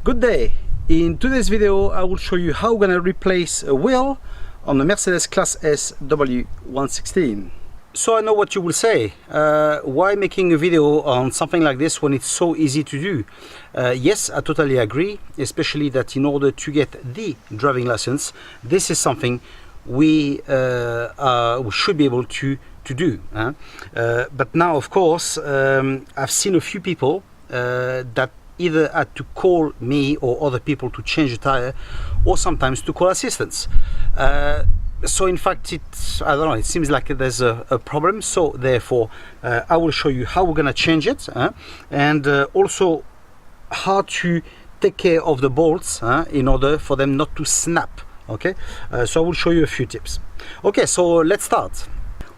Good day. In today's video I will show you how we're going to replace a wheel on the Mercedes Class S W116. So I know what you will say, why making a video on something like this when it's so easy to do? Yes, I totally agree, especially that in order to get the driving license, this is something we should be able to do. But now, of course, I've seen a few people that either had to call me or other people to change the tire, or sometimes to call assistance. So in fact, I don't know, it seems like there's a problem. So therefore, I will show you how we're gonna change it, and also how to take care of the bolts in order for them not to snap. Okay, so I will show you a few tips. Okay, so let's start.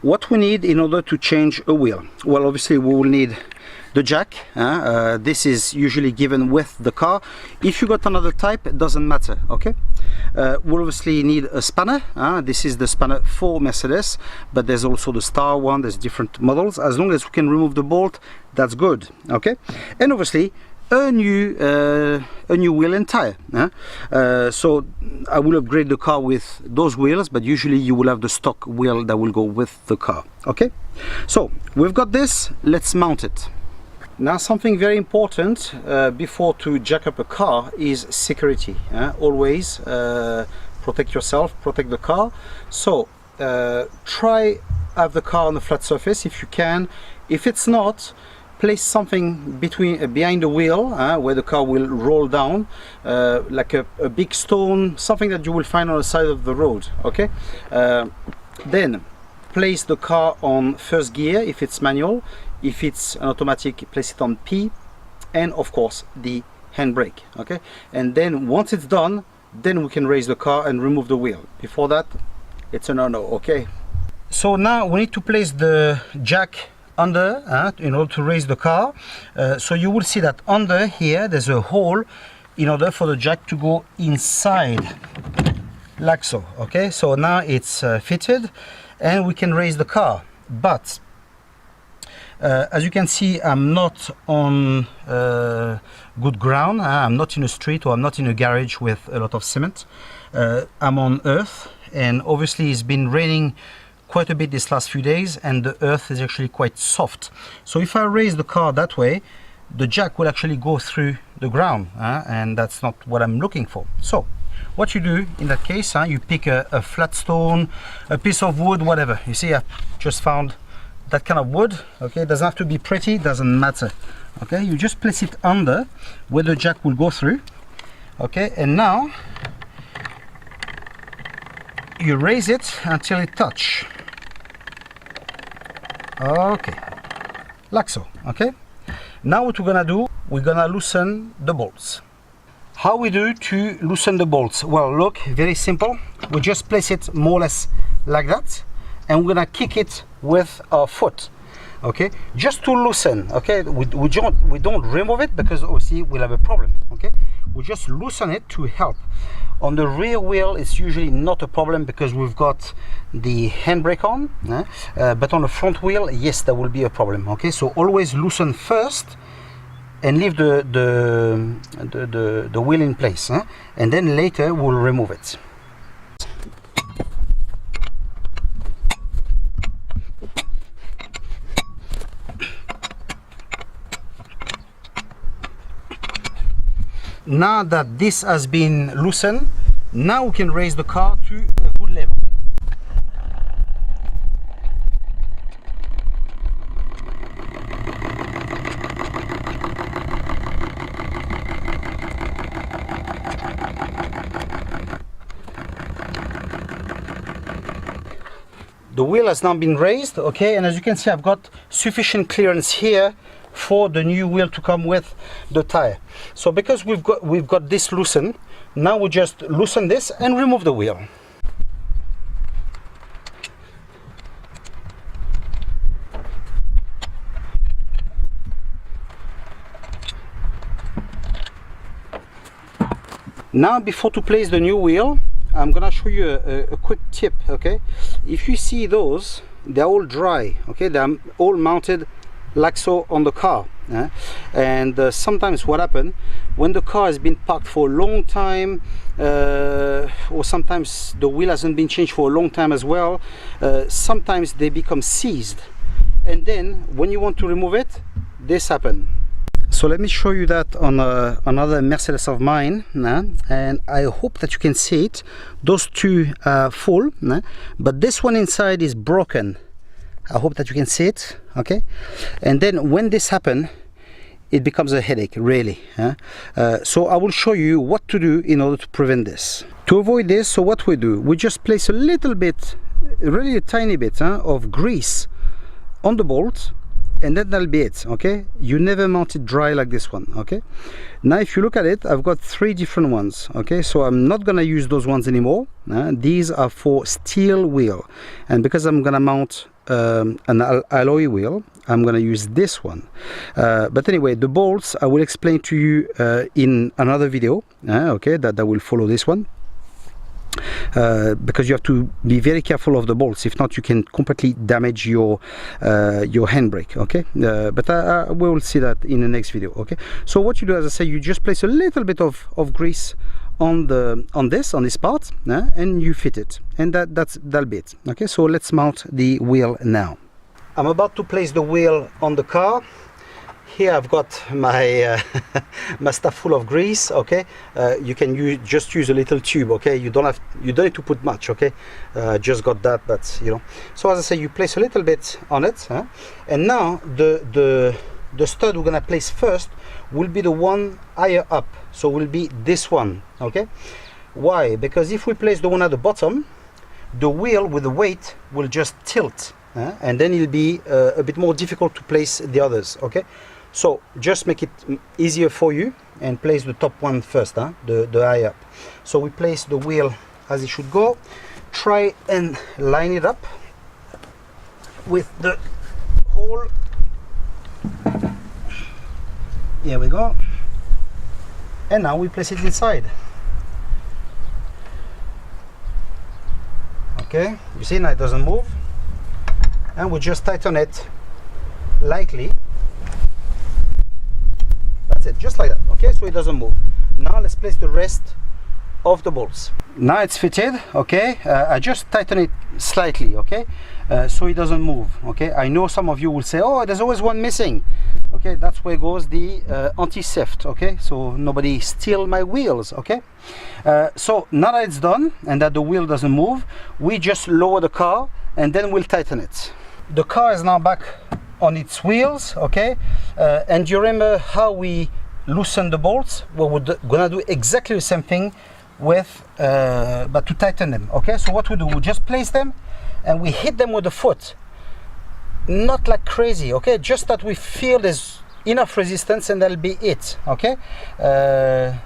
What we need in order to change a wheel? Well, obviously we will need the jack. This is usually given with the car. If you got another type, it doesn't matter. Okay, we'll obviously need a spanner. This is the spanner for Mercedes, but there's also the star one. There's different models. As long as we can remove the bolt, that's good. Okay, and obviously a new wheel and tire. So I will upgrade the car with those wheels, but usually you will have the stock wheel that will go with the car. Okay, so we've got this. Let's mount it. Now, something very important before to jack up a car is security. Always protect yourself, protect the car. So try have the car on a flat surface if you can. If it's not, place something behind the wheel where the car will roll down, like a big stone, something that you will find on the side of the road. Okay, then place the car on first gear if it's manual. If it's an automatic, place it on P, and of course the handbrake. Okay, and then once it's done, then we can raise the car and remove the wheel. Before that, it's a no-no. Okay, so now we need to place the jack under in order to raise the car. So you will see that under here there's a hole in order for the jack to go inside, like so. Okay, so now it's fitted and we can raise the car. But as you can see, I'm not on good ground. I'm not in a street, or I'm not in a garage with a lot of cement. I'm on earth, and obviously it's been raining quite a bit this last few days, and the earth is actually quite soft. So if I raise the car that way, the jack will actually go through the ground, and that's not what I'm looking for. So what you do in that case, you pick a flat stone, a piece of wood, whatever. You see, I just found that kind of wood. Okay, it doesn't have to be pretty, doesn't matter. Okay, you just place it under where the jack will go through. Okay, and now you raise it until it touch. Okay, like so. Okay, now what we're gonna do, we're gonna loosen the bolts. How we do to loosen the bolts? Well, look, very simple. We just place it more or less like that, and we're gonna kick it with our foot. Okay, just to loosen. Okay, we don't remove it, because obviously we'll have a problem. Okay, we just loosen it to help. On the rear wheel it's usually not a problem because we've got the handbrake on, but on the front wheel, yes, there will be a problem. Okay, so always loosen first and leave the wheel in place, and then later we'll remove it. Now that this has been loosened, now we can raise the car to a good level. The wheel has now been raised. Okay, and as you can see, I've got sufficient clearance here for the new wheel to come with the tire. So because we've got this loosened, now we just loosen this and remove the wheel. Now, before to place the new wheel, I'm gonna show you a quick tip. Okay, if you see those, they're all dry. Okay, they're all mounted like so on the car. And sometimes what happens when the car has been parked for a long time, or sometimes the wheel hasn't been changed for a long time as well, sometimes they become seized, and then when you want to remove it, this happens. So let me show you that on another Mercedes of mine, and I hope that you can see it. Those two are full, but this one inside is broken. I hope that you can see it, okay? And then when this happens, it becomes a headache, really. So I will show you what to do in order to prevent this. To avoid this, so what we do, we just place a little bit, really a tiny bit of grease on the bolt, and then that'll be it, okay? You never mount it dry like this one, okay? Now if you look at it, I've got 3 different ones, okay? So I'm not gonna use those ones anymore. These are for steel wheel, and because I'm gonna mount an alloy wheel, I'm gonna use this one. But anyway, the bolts I will explain to you in another video, okay, that will follow this one. Because you have to be very careful of the bolts, if not you can completely damage your handbrake, okay? But we will see that in the next video, okay? So what you do, as I say, you just place a little bit of grease on this part, and you fit it, and that'll be it, okay? So let's mount the wheel now. I'm about to place the wheel on the car. Here I've got my my stuff full of grease, okay? You can just use a little tube, okay? You don't need to put much, okay? Just got that, but you know. So as I say, you place a little bit on it, and now the stud we're gonna place first will be the one higher up, so will be this one, okay? Why? Because if we place the one at the bottom, the wheel with the weight will just tilt, and then it'll be a bit more difficult to place the others, okay? So just make it easier for you and place the top one first, the high up. So we place the wheel as it should go. Try and line it up with the hole. Here we go. And now we place it inside. Okay, you see now it doesn't move. And we just tighten it lightly. That's it, just like that, okay? So it doesn't move. Now let's place the rest of the bolts. Now it's fitted, okay? I just tighten it slightly, okay? So it doesn't move, okay? I know some of you will say, oh, there's always one missing. Okay, that's where goes the anti-theft, okay? So nobody steal my wheels, okay? So now that it's done and that the wheel doesn't move, we just lower the car and then we'll tighten it. The car is now back on its wheels, okay? And you remember how we loosen the bolts? Well, we're gonna do exactly the same thing with, but to tighten them, okay? So what we do, we just place them and we hit them with the foot. Not like crazy, okay? Just that we feel there's enough resistance and that'll be it, okay?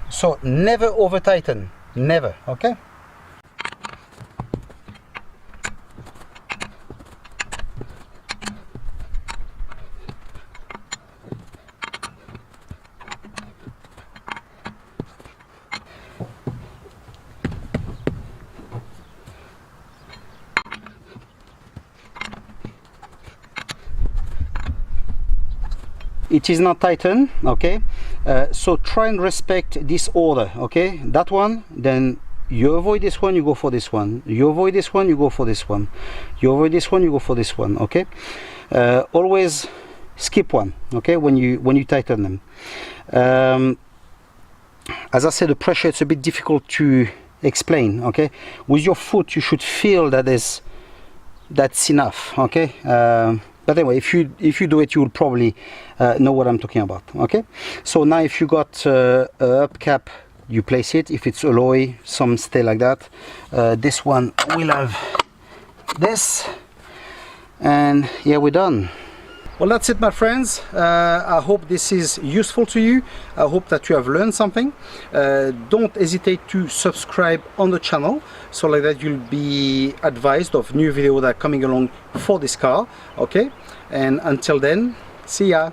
So never over tighten, never, okay? It is not tightened, okay? So try and respect this order, okay? That one, then you avoid this one, you go for this one. You avoid this one, you go for this one. You avoid this one, you go for this one, okay? Always skip one, okay? When you tighten them. As I said, the pressure, it's a bit difficult to explain, okay? With your foot, you should feel that that's enough, okay? But anyway, if you do it, you will probably know what I'm talking about, okay? So now if you got a up cap, you place it. If it's alloy, some stay like that. This one will have this, and yeah, we're done. Well, that's it, my friends. I hope this is useful to you. I hope that you have learned something. Don't hesitate to subscribe on the channel, so like that you'll be advised of new videos that are coming along for this car, okay? And until then, see ya.